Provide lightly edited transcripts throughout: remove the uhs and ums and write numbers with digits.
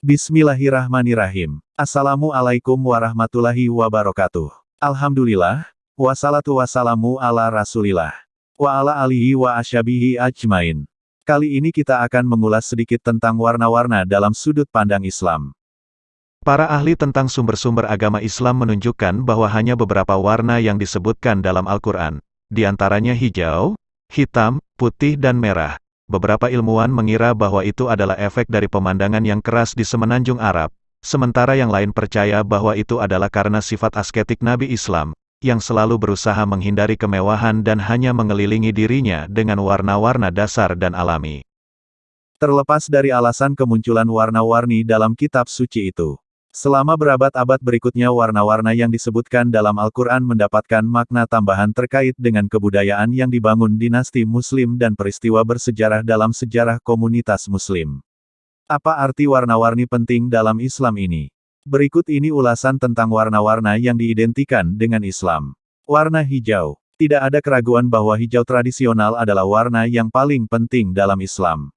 Bismillahirrahmanirrahim. Assalamualaikum warahmatullahi wabarakatuh. Alhamdulillah, wassalatu wassalamu ala rasulillah. Wa ala alihi wa ashabihi ajmain. Kali ini kita akan mengulas sedikit tentang warna-warna dalam sudut pandang Islam. Para ahli tentang sumber-sumber agama Islam menunjukkan bahwa hanya beberapa warna yang disebutkan dalam Al-Quran. Di antaranya hijau, hitam, putih dan merah. Beberapa ilmuwan mengira bahwa itu adalah efek dari pemandangan yang keras di semenanjung Arab, sementara yang lain percaya bahwa itu adalah karena sifat asketik Nabi Islam, yang selalu berusaha menghindari kemewahan dan hanya mengelilingi dirinya dengan warna-warna dasar dan alami. Terlepas dari alasan kemunculan warna-warni dalam kitab suci itu, selama berabad-abad berikutnya warna-warna yang disebutkan dalam Al-Quran mendapatkan makna tambahan terkait dengan kebudayaan yang dibangun dinasti Muslim dan peristiwa bersejarah dalam sejarah komunitas Muslim. Apa arti warna-warni penting dalam Islam ini? Berikut ini ulasan tentang warna-warna yang diidentikan dengan Islam. Warna hijau. Tidak ada keraguan bahwa hijau tradisional adalah warna yang paling penting dalam Islam.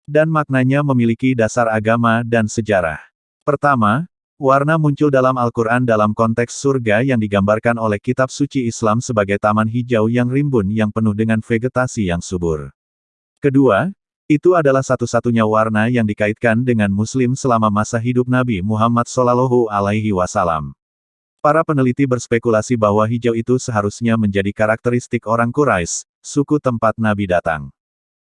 Dan maknanya memiliki dasar agama dan sejarah. Pertama, warna muncul dalam Al-Quran dalam konteks surga yang digambarkan oleh kitab suci Islam sebagai taman hijau yang rimbun yang penuh dengan vegetasi yang subur. Kedua, itu adalah satu-satunya warna yang dikaitkan dengan Muslim selama masa hidup Nabi Muhammad SAW. Para peneliti berspekulasi bahwa hijau itu seharusnya menjadi karakteristik orang Quraisy, suku tempat Nabi datang.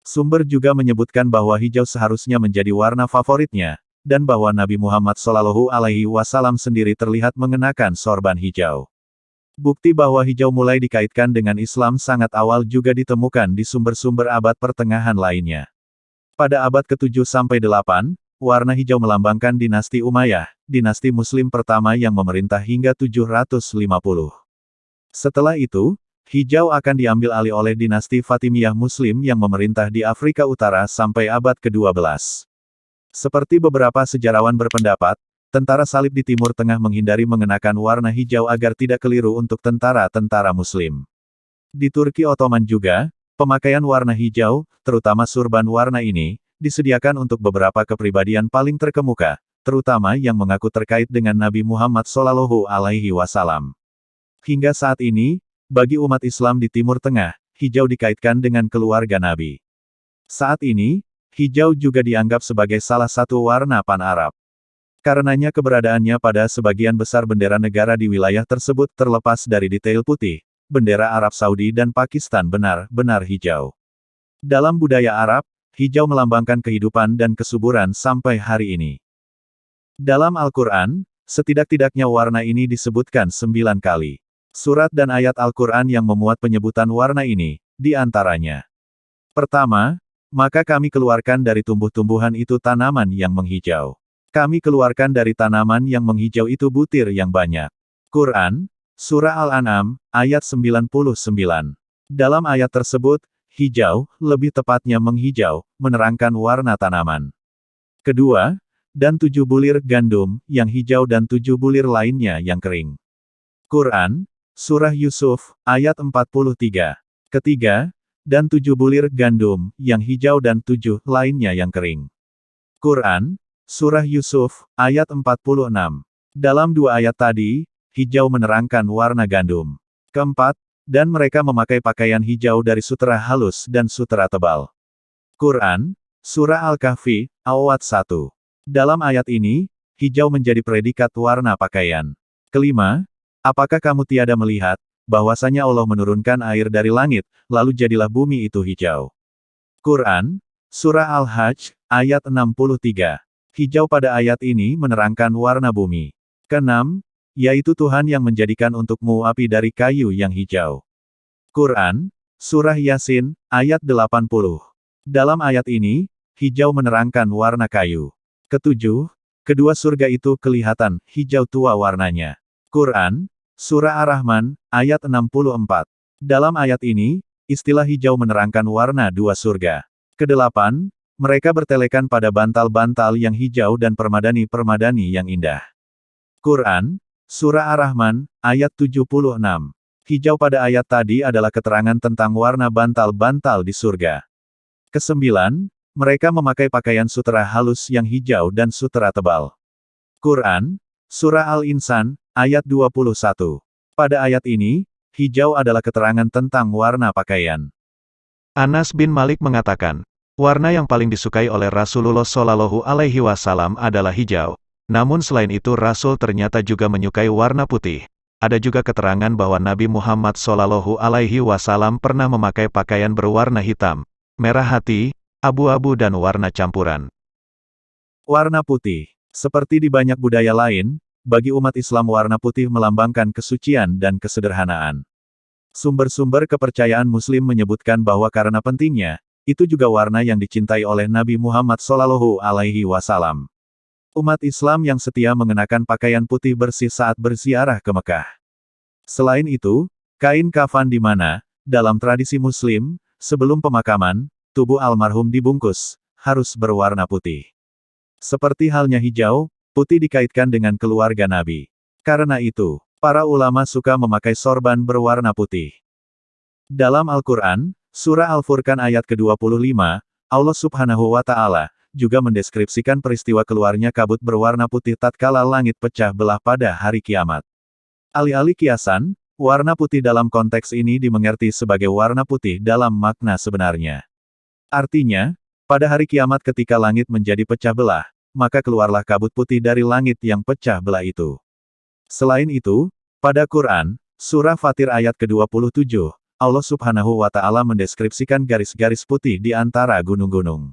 Sumber juga menyebutkan bahwa hijau seharusnya menjadi warna favoritnya, dan bahwa Nabi Muhammad SAW sendiri terlihat mengenakan sorban hijau. Bukti bahwa hijau mulai dikaitkan dengan Islam sangat awal juga ditemukan di sumber-sumber abad pertengahan lainnya. Pada abad ke-7-8, warna hijau melambangkan dinasti Umayyah, dinasti Muslim pertama yang memerintah hingga 750. Setelah itu, hijau akan diambil alih oleh dinasti Fatimiyah Muslim yang memerintah di Afrika Utara sampai abad ke-12. Seperti beberapa sejarawan berpendapat, tentara salib di Timur Tengah menghindari mengenakan warna hijau agar tidak keliru untuk tentara-tentara Muslim. Di Turki Ottoman juga, pemakaian warna hijau, terutama surban warna ini, disediakan untuk beberapa kepribadian paling terkemuka, terutama yang mengaku terkait dengan Nabi Muhammad SAW. Hingga saat ini, bagi umat Islam di Timur Tengah, hijau dikaitkan dengan keluarga Nabi. Saat ini, hijau juga dianggap sebagai salah satu warna pan-Arab. Karenanya keberadaannya pada sebagian besar bendera negara di wilayah tersebut terlepas dari detail putih, bendera Arab Saudi dan Pakistan benar-benar hijau. Dalam budaya Arab, hijau melambangkan kehidupan dan kesuburan sampai hari ini. Dalam Al-Quran, setidak-tidaknya warna ini disebutkan 9 kali. Surat dan ayat Al-Quran yang memuat penyebutan warna ini, di antaranya. Pertama, maka kami keluarkan dari tumbuh-tumbuhan itu tanaman yang menghijau. Kami keluarkan dari tanaman yang menghijau itu butir yang banyak. Quran, Surah Al-An'am, ayat 99. Dalam ayat tersebut, hijau, lebih tepatnya menghijau, menerangkan warna tanaman. Kedua, dan 7 bulir gandum, yang hijau dan 7 bulir lainnya yang kering. Quran, Surah Yusuf, ayat 43. Ketiga, dan 7 bulir gandum, yang hijau dan 7 lainnya yang kering. Quran, Surah Yusuf, ayat 46. Dalam 2 ayat tadi, hijau menerangkan warna gandum. Keempat, dan mereka memakai pakaian hijau dari sutera halus dan sutera tebal. Quran, Surah Al-Kahfi, ayat 1. Dalam ayat ini, hijau menjadi predikat warna pakaian. Kelima, apakah kamu tiada melihat, bahwasanya Allah menurunkan air dari langit, lalu jadilah bumi itu hijau. Quran, Surah Al-Hajj, ayat 63. Hijau pada ayat ini menerangkan warna bumi. Keenam, yaitu Tuhan yang menjadikan untukmu api dari kayu yang hijau. Quran, Surah Yasin, ayat 80. Dalam ayat ini, hijau menerangkan warna kayu. Ketujuh, kedua surga itu kelihatan hijau tua warnanya. Quran, Surah Ar-Rahman, ayat 64. Dalam ayat ini, istilah hijau menerangkan warna 2 surga. Kedelapan, mereka bertelekan pada bantal-bantal yang hijau dan permadani-permadani yang indah. Quran, Surah Ar-Rahman, ayat 76. Hijau pada ayat tadi adalah keterangan tentang warna bantal-bantal di surga. Kesembilan, Mereka memakai pakaian sutera halus yang hijau dan sutera tebal. Quran, Surah Al-Insan, ayat 21. Pada ayat ini, hijau adalah keterangan tentang warna pakaian. Anas bin Malik mengatakan, warna yang paling disukai oleh Rasulullah Shallallahu Alaihi Wasallam adalah hijau. Namun selain itu Rasul ternyata juga menyukai warna putih. Ada juga keterangan bahwa Nabi Muhammad Shallallahu Alaihi Wasallam pernah memakai pakaian berwarna hitam, merah hati, abu-abu dan warna campuran. Warna putih. Seperti di banyak budaya lain, bagi umat Islam warna putih melambangkan kesucian dan kesederhanaan. Sumber-sumber kepercayaan Muslim menyebutkan bahwa karena pentingnya, itu juga warna yang dicintai oleh Nabi Muhammad Shallallahu Alaihi Wasallam. Umat Islam yang setia mengenakan pakaian putih bersih saat berziarah ke Mekah. Selain itu, kain kafan di mana, dalam tradisi Muslim, sebelum pemakaman, tubuh almarhum dibungkus, harus berwarna putih. Seperti halnya hijau, putih dikaitkan dengan keluarga Nabi. Karena itu, para ulama suka memakai sorban berwarna putih. Dalam Al-Quran, Surah Al-Furqan ayat ke-25, Allah Subhanahu wa Ta'ala juga mendeskripsikan peristiwa keluarnya kabut berwarna putih tatkala langit pecah belah pada hari kiamat. Alih-alih kiasan, warna putih dalam konteks ini dimengerti sebagai warna putih dalam makna sebenarnya. Artinya, pada hari kiamat ketika langit menjadi pecah belah, maka keluarlah kabut putih dari langit yang pecah belah itu. Selain itu, pada Quran, Surah Fatir ayat ke-27, Allah Subhanahu wa Ta'ala mendeskripsikan garis-garis putih di antara gunung-gunung.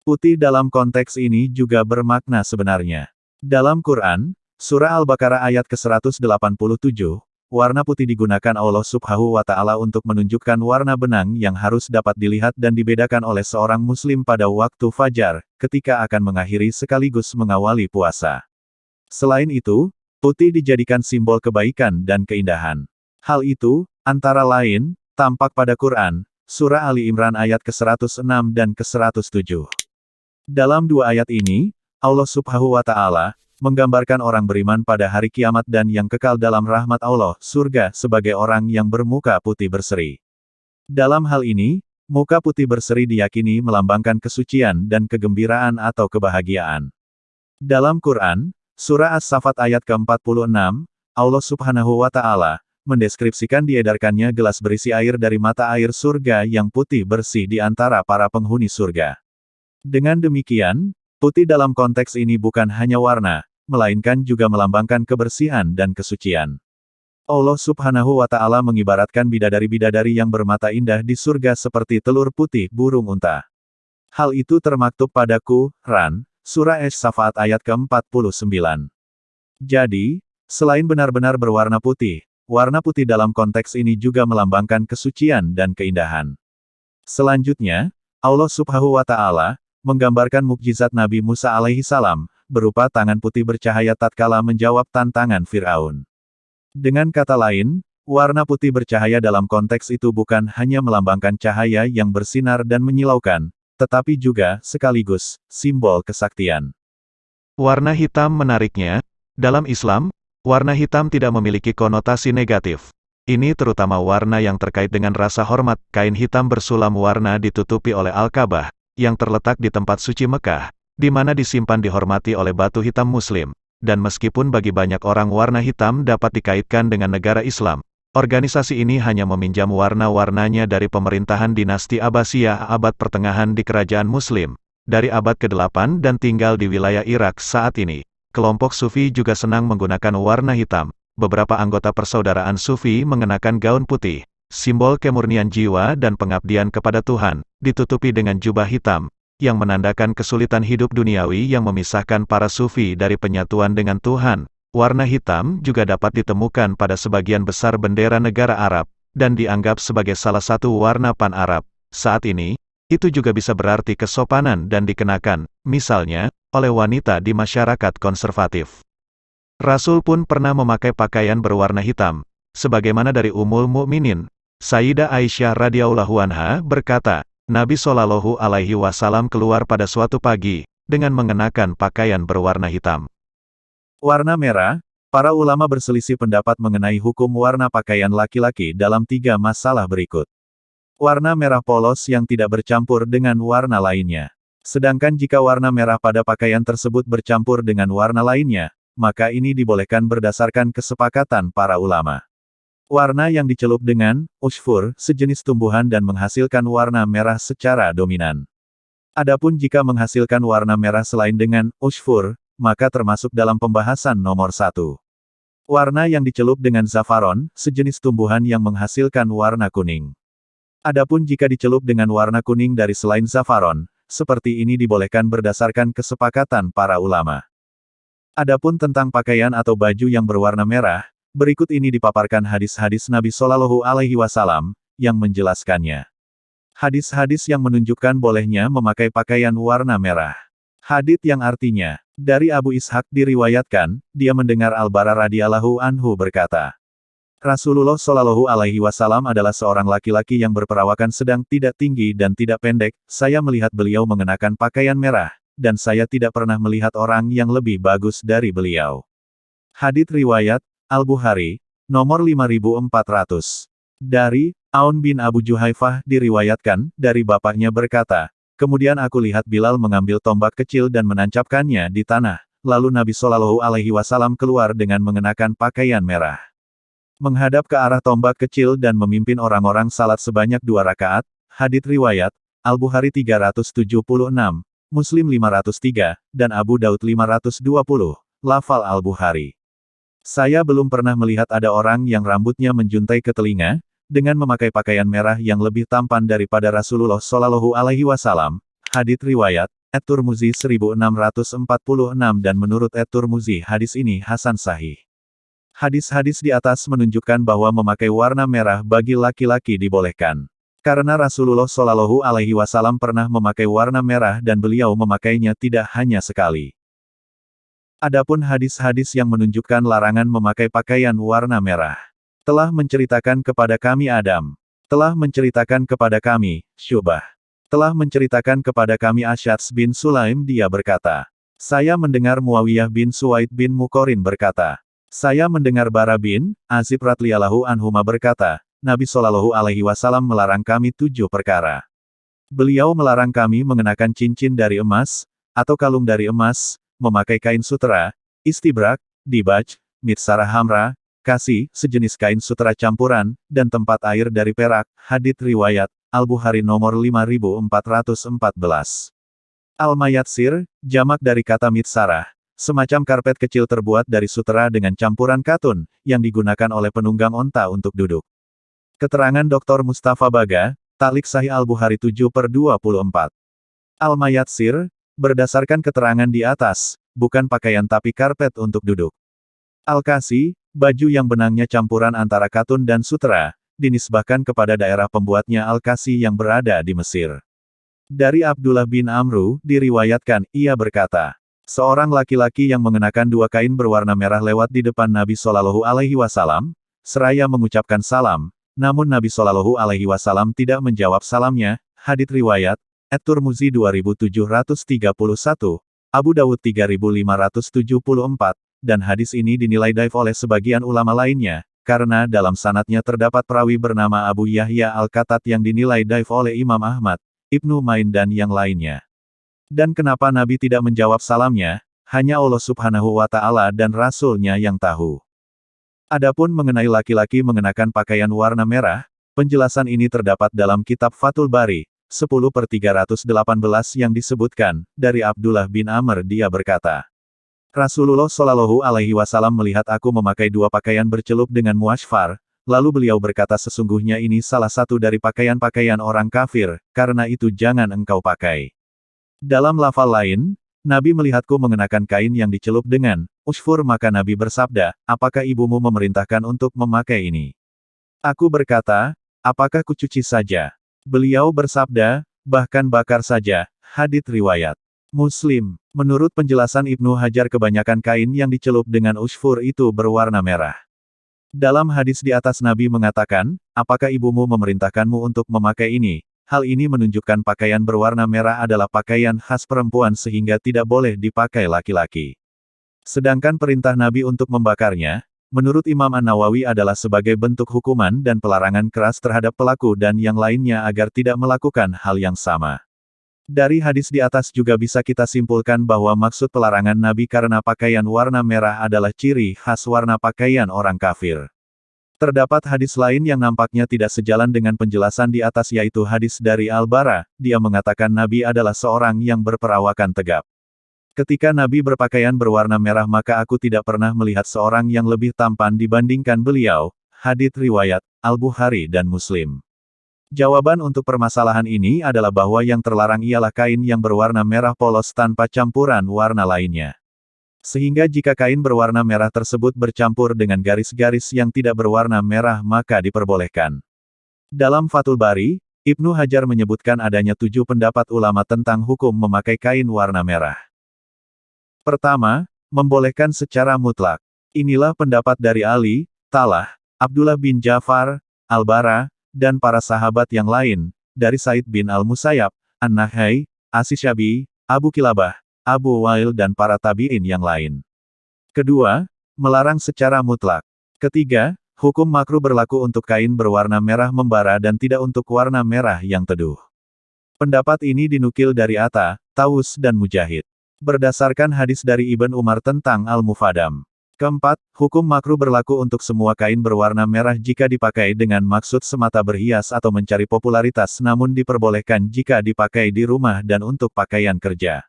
Putih dalam konteks ini juga bermakna sebenarnya. Dalam Quran, Surah Al-Baqarah ayat ke-187, warna putih digunakan Allah Subhanahu wa Ta'ala untuk menunjukkan warna benang yang harus dapat dilihat dan dibedakan oleh seorang Muslim pada waktu fajar, ketika akan mengakhiri sekaligus mengawali puasa. Selain itu, putih dijadikan simbol kebaikan dan keindahan. Hal itu, antara lain, tampak pada Quran, Surah Ali Imran ayat ke-106 dan ke-107. Dalam dua ayat ini, Allah Subhanahu wa Ta'ala menggambarkan orang beriman pada hari kiamat dan yang kekal dalam rahmat Allah, surga, sebagai orang yang bermuka putih berseri. Dalam hal ini, muka putih berseri diyakini melambangkan kesucian dan kegembiraan atau kebahagiaan. Dalam Quran, Surah As-Saffat ayat ke-46, Allah Subhanahu wa Ta'ala mendeskripsikan diedarkannya gelas berisi air dari mata air surga yang putih bersih di antara para penghuni surga. Dengan demikian, putih dalam konteks ini bukan hanya warna, melainkan juga melambangkan kebersihan dan kesucian. Allah Subhanahu wa Ta'ala mengibaratkan bidadari-bidadari yang bermata indah di surga seperti telur putih burung unta. Hal itu termaktub pada Quran, Surah As-Saffat ayat ke-49. Jadi, selain benar-benar berwarna putih, warna putih dalam konteks ini juga melambangkan kesucian dan keindahan. Selanjutnya, Allah Subhanahu wa Ta'ala menggambarkan mukjizat Nabi Musa alaihi salam, berupa tangan putih bercahaya tatkala menjawab tantangan Fir'aun. Dengan kata lain, warna putih bercahaya dalam konteks itu bukan hanya melambangkan cahaya yang bersinar dan menyilaukan, tetapi juga, sekaligus, simbol kesaktian. Warna hitam menariknya, dalam Islam, warna hitam tidak memiliki konotasi negatif. Ini terutama warna yang terkait dengan rasa hormat. Kain hitam bersulam warna ditutupi oleh Al-Ka'bah, yang terletak di tempat suci Mekah, di mana disimpan dihormati oleh batu hitam Muslim. Dan meskipun bagi banyak orang warna hitam dapat dikaitkan dengan negara Islam, organisasi ini hanya meminjam warna-warnanya dari pemerintahan dinasti Abbasiyah abad pertengahan di kerajaan Muslim, dari abad ke-8 dan tinggal di wilayah Irak saat ini. Kelompok Sufi juga senang menggunakan warna hitam. Beberapa anggota persaudaraan Sufi mengenakan gaun putih, simbol kemurnian jiwa dan pengabdian kepada Tuhan, ditutupi dengan jubah hitam, yang menandakan kesulitan hidup duniawi yang memisahkan para Sufi dari penyatuan dengan Tuhan. Warna hitam juga dapat ditemukan pada sebagian besar bendera negara Arab, dan dianggap sebagai salah satu warna pan-Arab. Saat ini, itu juga bisa berarti kesopanan dan dikenakan, misalnya, oleh wanita di masyarakat konservatif. Rasul pun pernah memakai pakaian berwarna hitam, sebagaimana dari Ummul Mukminin, Sayyidah Aisyah radhiyallahu anha berkata, Nabi Shallallahu Alaihi Wasallam keluar pada suatu pagi, dengan mengenakan pakaian berwarna hitam. Warna merah, para ulama berselisih pendapat mengenai hukum warna pakaian laki-laki dalam 3 masalah berikut. Warna merah polos yang tidak bercampur dengan warna lainnya. Sedangkan jika warna merah pada pakaian tersebut bercampur dengan warna lainnya, maka ini dibolehkan berdasarkan kesepakatan para ulama. Warna yang dicelup dengan usfur, sejenis tumbuhan dan menghasilkan warna merah secara dominan. Adapun jika menghasilkan warna merah selain dengan usfur, maka termasuk dalam pembahasan nomor 1. Warna yang dicelup dengan zafaron, sejenis tumbuhan yang menghasilkan warna kuning. Adapun jika dicelup dengan warna kuning dari selain zafaron, seperti ini dibolehkan berdasarkan kesepakatan para ulama. Adapun tentang pakaian atau baju yang berwarna merah, berikut ini dipaparkan hadis-hadis Nabi Shallallahu Alaihi Wasallam yang menjelaskannya. Hadis-hadis yang menunjukkan bolehnya memakai pakaian warna merah. Hadits yang artinya, dari Abu Ishaq diriwayatkan, dia mendengar Al-Bara radhiyallahu anhu berkata, Rasulullah Shallallahu Alaihi Wasallam adalah seorang laki-laki yang berperawakan sedang, tidak tinggi dan tidak pendek. Saya melihat beliau mengenakan pakaian merah, dan saya tidak pernah melihat orang yang lebih bagus dari beliau. Hadits riwayat Al-Bukhari, nomor 5400. Dari Aun bin Abu Juhaifah diriwayatkan, dari bapaknya berkata, kemudian aku lihat Bilal mengambil tombak kecil dan menancapkannya di tanah. Lalu Nabi Shallallahu Alaihi Wasallam keluar dengan mengenakan pakaian merah, menghadap ke arah tombak kecil dan memimpin orang-orang salat sebanyak 2 rakaat. Hadits riwayat Al-Bukhari 376, Muslim 503, dan Abu Daud 520. Lafal Al-Bukhari. Saya belum pernah melihat ada orang yang rambutnya menjuntai ke telinga, dengan memakai pakaian merah yang lebih tampan daripada Rasulullah Shallallahu Alaihi Wasallam. Hadits riwayat At-Tirmidzi 1646 dan menurut At-Tirmidzi hadis ini hasan sahih. Hadis-hadis di atas menunjukkan bahwa memakai warna merah bagi laki-laki dibolehkan. Karena Rasulullah Shallallahu Alaihi Wasallam pernah memakai warna merah dan beliau memakainya tidak hanya sekali. Adapun hadis-hadis yang menunjukkan larangan memakai pakaian warna merah. Telah menceritakan kepada kami Adam. Telah menceritakan kepada kami Syubah. Telah menceritakan kepada kami Asy'ats bin Sulaim, dia berkata, saya mendengar Muawiyah bin Suwaid bin Muqarrin berkata, saya mendengar Bara bin Azib radhiyallahu anhuma berkata, Nabi Shallallahu Alaihi Wasallam melarang kami 7 perkara. Beliau melarang kami mengenakan cincin dari emas, atau kalung dari emas, memakai kain sutera, istibrak, dibaj, mitsarah hamra, kasih, sejenis kain sutera campuran, dan tempat air dari perak. Hadits riwayat Al-Bukhari nomor 5414. Al-Mayatsir, jamak dari kata mitsarah, semacam karpet kecil terbuat dari sutera dengan campuran katun, yang digunakan oleh penunggang onta untuk duduk. Keterangan Dr. Mustafa Baga, Takhlik Sahih Al-Bukhari 7/24. Al-Mayatsir, berdasarkan keterangan di atas, bukan pakaian tapi karpet untuk duduk. Al-Kasi, baju yang benangnya campuran antara katun dan sutera, dinisbahkan kepada daerah pembuatnya Al-Kasi yang berada di Mesir. Dari Abdullah bin Amru, diriwayatkan, ia berkata, seorang laki-laki yang mengenakan 2 kain berwarna merah lewat di depan Nabi Shallallahu Alaihi Wasallam, seraya mengucapkan salam, namun Nabi Shallallahu Alaihi Wasallam tidak menjawab salamnya. Hadits riwayat At-Tirmidzi 2731, Abu Dawud 3574, dan hadis ini dinilai dhaif oleh sebagian ulama lainnya, karena dalam sanadnya terdapat perawi bernama Abu Yahya Al-Qattat yang dinilai dhaif oleh Imam Ahmad, Ibnu Ma'in dan yang lainnya. Dan kenapa Nabi tidak menjawab salamnya, hanya Allah Subhanahu wa Ta'ala dan Rasul-Nya yang tahu. Adapun mengenai laki-laki mengenakan pakaian warna merah, penjelasan ini terdapat dalam kitab Fathul Bari, 10/318 yang disebutkan, dari Abdullah bin Amr, dia berkata, Rasulullah Shallallahu Alaihi Wasallam melihat aku memakai 2 pakaian bercelup dengan muashfar, lalu beliau berkata sesungguhnya ini salah satu dari pakaian-pakaian orang kafir, karena itu jangan engkau pakai. Dalam lafal lain, Nabi melihatku mengenakan kain yang dicelup dengan usfur, maka Nabi bersabda, apakah ibumu memerintahkan untuk memakai ini? Aku berkata, apakah kucuci saja? Beliau bersabda, bahkan bakar saja. Hadits riwayat Muslim. Menurut penjelasan Ibnu Hajar, kebanyakan kain yang dicelup dengan usfur itu berwarna merah. Dalam hadis di atas Nabi mengatakan, apakah ibumu memerintahkanmu untuk memakai ini? Hal ini menunjukkan pakaian berwarna merah adalah pakaian khas perempuan sehingga tidak boleh dipakai laki-laki. Sedangkan perintah Nabi untuk membakarnya, menurut Imam An-Nawawi adalah sebagai bentuk hukuman dan pelarangan keras terhadap pelaku dan yang lainnya agar tidak melakukan hal yang sama. Dari hadis di atas juga bisa kita simpulkan bahwa maksud pelarangan Nabi karena pakaian warna merah adalah ciri khas warna pakaian orang kafir. Terdapat hadis lain yang nampaknya tidak sejalan dengan penjelasan di atas yaitu hadis dari Al-Bara, dia mengatakan Nabi adalah seorang yang berperawakan tegap. Ketika Nabi berpakaian berwarna merah maka aku tidak pernah melihat seorang yang lebih tampan dibandingkan beliau, hadits riwayat Al-Bukhari dan Muslim. Jawaban untuk permasalahan ini adalah bahwa yang terlarang ialah kain yang berwarna merah polos tanpa campuran warna lainnya. Sehingga jika kain berwarna merah tersebut bercampur dengan garis-garis yang tidak berwarna merah maka diperbolehkan. Dalam Fathul Bari, Ibnu Hajar menyebutkan adanya 7 pendapat ulama tentang hukum memakai kain warna merah. Pertama, membolehkan secara mutlak. Inilah pendapat dari Ali, Talah, Abdullah bin Ja'far, Al-Bara, dan para sahabat yang lain, dari Said bin Al-Musayyab, An-Nahai, As-Syabi, Abu Kilabah, Abu Wail dan para tabi'in yang lain. Kedua, melarang secara mutlak. Ketiga, hukum makruh berlaku untuk kain berwarna merah membara dan tidak untuk warna merah yang teduh. Pendapat ini dinukil dari Atta, Taus dan Mujahid. Berdasarkan hadis dari Ibn Umar tentang Al-Mufadam. Keempat, hukum makruh berlaku untuk semua kain berwarna merah jika dipakai dengan maksud semata berhias atau mencari popularitas namun diperbolehkan jika dipakai di rumah dan untuk pakaian kerja.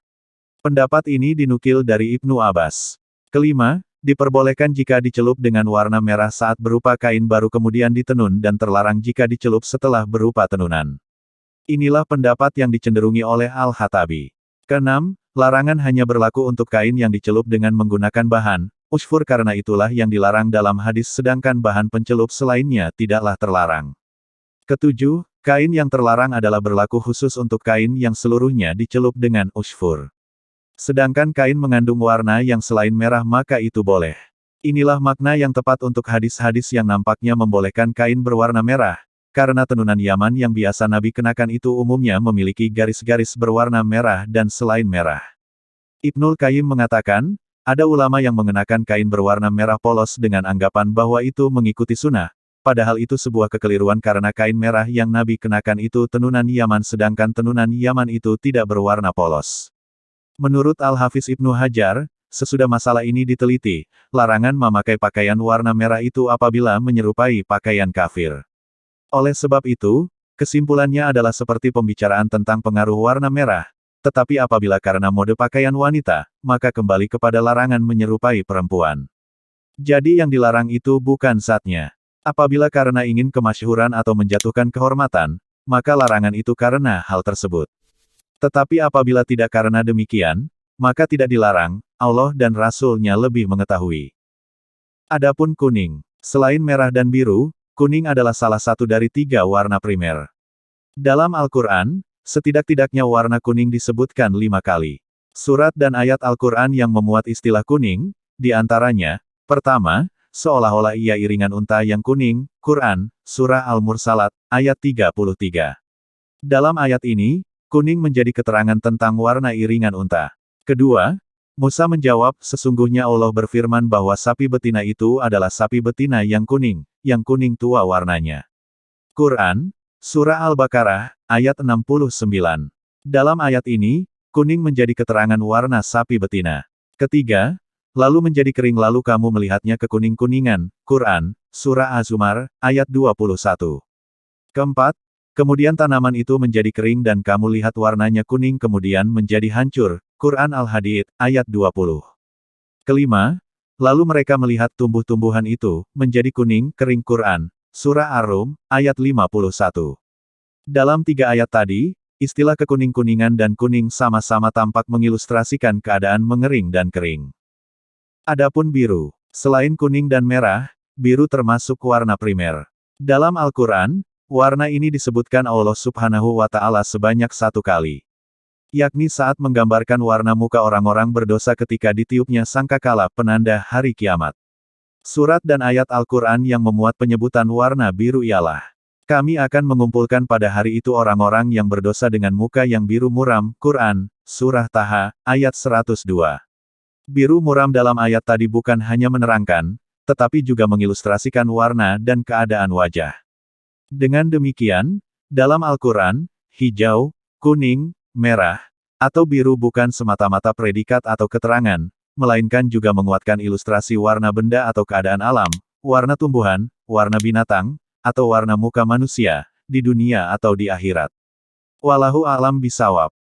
Pendapat ini dinukil dari Ibnu Abbas. Kelima, diperbolehkan jika dicelup dengan warna merah saat berupa kain baru kemudian ditenun dan terlarang jika dicelup setelah berupa tenunan. Inilah pendapat yang dicenderungi oleh Al-Hatabi. Keenam, larangan hanya berlaku untuk kain yang dicelup dengan menggunakan bahan usfur karena itulah yang dilarang dalam hadis sedangkan bahan pencelup selainnya tidaklah terlarang. Ketujuh, kain yang terlarang adalah berlaku khusus untuk kain yang seluruhnya dicelup dengan usfur. Sedangkan kain mengandung warna yang selain merah maka itu boleh. Inilah makna yang tepat untuk hadis-hadis yang nampaknya membolehkan kain berwarna merah, karena tenunan Yaman yang biasa Nabi kenakan itu umumnya memiliki garis-garis berwarna merah dan selain merah. Ibnul Qayyim mengatakan, ada ulama yang mengenakan kain berwarna merah polos dengan anggapan bahwa itu mengikuti sunnah, padahal itu sebuah kekeliruan karena kain merah yang Nabi kenakan itu tenunan Yaman sedangkan tenunan Yaman itu tidak berwarna polos. Menurut Al-Hafiz Ibnu Hajar, sesudah masalah ini diteliti, larangan memakai pakaian warna merah itu apabila menyerupai pakaian kafir. Oleh sebab itu, kesimpulannya adalah seperti pembicaraan tentang pengaruh warna merah, tetapi apabila karena mode pakaian wanita, maka kembali kepada larangan menyerupai perempuan. Jadi yang dilarang itu bukan zatnya. Apabila karena ingin kemasyhuran atau menjatuhkan kehormatan, maka larangan itu karena hal tersebut. Tetapi apabila tidak karena demikian, maka tidak dilarang, Allah dan Rasul-Nya lebih mengetahui. Adapun kuning, selain merah dan biru, kuning adalah salah satu dari 3 warna primer. Dalam Al-Quran, setidak-tidaknya warna kuning disebutkan 5 kali. Surat dan ayat Al-Quran yang memuat istilah kuning, di antaranya, pertama, seolah-olah ia iringan unta yang kuning, Quran, Surah Al-Mursalat, ayat 33. Dalam ayat ini, kuning menjadi keterangan tentang warna iringan unta. Kedua, Musa menjawab, sesungguhnya Allah berfirman bahwa sapi betina itu adalah sapi betina yang kuning tua warnanya. Quran, Surah Al-Baqarah, ayat 69. Dalam ayat ini, kuning menjadi keterangan warna sapi betina. Ketiga, lalu menjadi kering lalu kamu melihatnya kekuning-kuningan, Quran, Surah Az-Zumar, ayat 21. Keempat, kemudian tanaman itu menjadi kering dan kamu lihat warnanya kuning kemudian menjadi hancur, Quran Al-Hadid, ayat 20. Kelima, lalu mereka melihat tumbuh-tumbuhan itu, menjadi kuning, kering Quran, Surah Ar-Rum, ayat 51. Dalam 3 ayat tadi, istilah kekuning-kuningan dan kuning sama-sama tampak mengilustrasikan keadaan mengering dan kering. Adapun biru, selain kuning dan merah, biru termasuk warna primer. Dalam Al-Quran, warna ini disebutkan Allah Subhanahu wa Ta'ala sebanyak 1 kali. Yakni saat menggambarkan warna muka orang-orang berdosa ketika ditiupnya sangkakala penanda hari kiamat. Surat dan ayat Al-Quran yang memuat penyebutan warna biru ialah, kami akan mengumpulkan pada hari itu orang-orang yang berdosa dengan muka yang biru muram, Quran, Surah Taha, ayat 102. Biru muram dalam ayat tadi bukan hanya menerangkan, tetapi juga mengilustrasikan warna dan keadaan wajah. Dengan demikian, dalam Al-Quran, hijau, kuning, merah, atau biru bukan semata-mata predikat atau keterangan, melainkan juga menguatkan ilustrasi warna benda atau keadaan alam, warna tumbuhan, warna binatang, atau warna muka manusia, di dunia atau di akhirat. Wallahu a'lam bishawab.